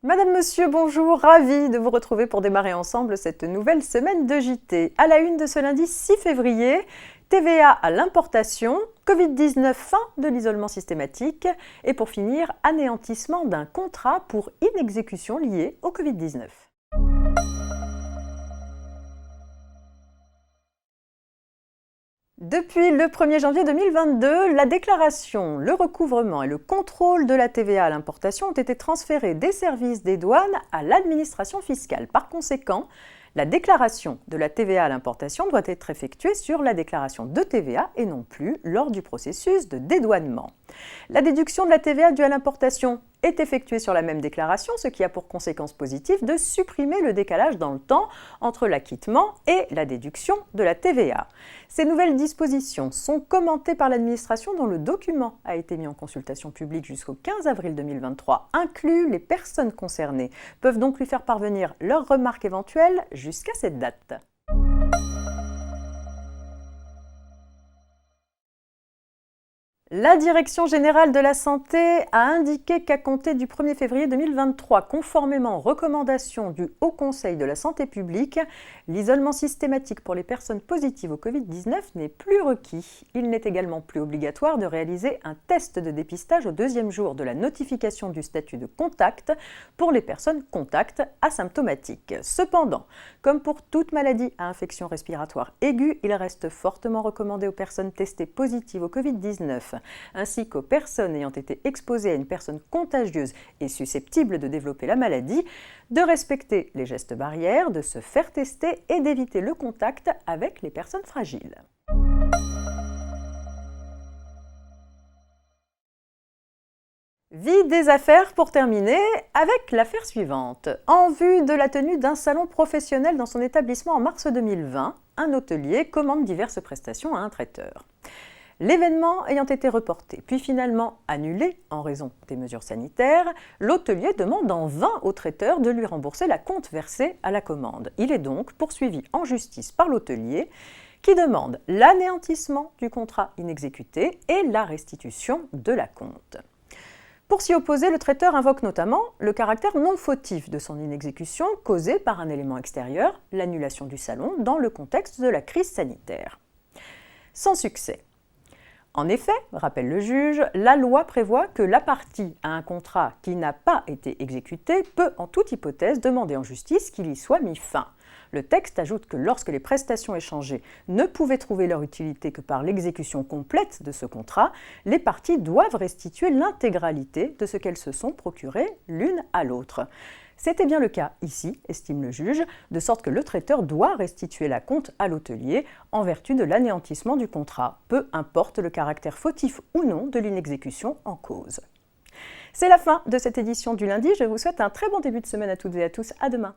Madame, Monsieur, bonjour, ravie de vous retrouver pour démarrer ensemble cette nouvelle semaine de JT. À la une de ce lundi 6 février, TVA à l'importation, Covid-19, fin de l'isolement systématique et pour finir, anéantissement d'un contrat pour inexécution liée au Covid-19. Depuis le 1er janvier 2022, la déclaration, le recouvrement et le contrôle de la TVA à l'importation ont été transférés des services des douanes à l'administration fiscale. Par conséquent, la déclaration de la TVA à l'importation doit être effectuée sur la déclaration de TVA et non plus lors du processus de dédouanement. La déduction de la TVA due à l'importation est effectuée sur la même déclaration, ce qui a pour conséquence positive de supprimer le décalage dans le temps entre l'acquittement et la déduction de la TVA. Ces nouvelles dispositions sont commentées par l'administration dont le document a été mis en consultation publique jusqu'au 15 avril 2023. Inclus, les personnes concernées peuvent donc lui faire parvenir leurs remarques éventuelles jusqu'à cette date. La Direction générale de la santé a indiqué qu'à compter du 1er février 2023, conformément aux recommandations du Haut Conseil de la santé publique, l'isolement systématique pour les personnes positives au Covid-19 n'est plus requis. Il n'est également plus obligatoire de réaliser un test de dépistage au deuxième jour de la notification du statut de contact pour les personnes contacts asymptomatiques. Cependant, comme pour toute maladie à infection respiratoire aiguë, il reste fortement recommandé aux personnes testées positives au Covid-19 ainsi qu'aux personnes ayant été exposées à une personne contagieuse et susceptible de développer la maladie, de respecter les gestes barrières, de se faire tester et d'éviter le contact avec les personnes fragiles. Vie des affaires pour terminer avec l'affaire suivante. En vue de la tenue d'un salon professionnel dans son établissement en mars 2020, un hôtelier commande diverses prestations à un traiteur. L'événement ayant été reporté, puis finalement annulé en raison des mesures sanitaires, l'hôtelier demande en vain au traiteur de lui rembourser la compte versée à la commande. Il est donc poursuivi en justice par l'hôtelier qui demande l'anéantissement du contrat inexécuté et la restitution de la compte. Pour s'y opposer, le traiteur invoque notamment le caractère non fautif de son inexécution causé par un élément extérieur, l'annulation du salon, dans le contexte de la crise sanitaire. Sans succès. En effet, rappelle le juge, la loi prévoit que la partie à un contrat qui n'a pas été exécuté peut en toute hypothèse demander en justice qu'il y soit mis fin. Le texte ajoute que lorsque les prestations échangées ne pouvaient trouver leur utilité que par l'exécution complète de ce contrat, les parties doivent restituer l'intégralité de ce qu'elles se sont procurées l'une à l'autre. C'était bien le cas ici, estime le juge, de sorte que le traiteur doit restituer la compte à l'hôtelier en vertu de l'anéantissement du contrat, peu importe le caractère fautif ou non de l'inexécution en cause. C'est la fin de cette édition du lundi, je vous souhaite un très bon début de semaine à toutes et à tous, à demain.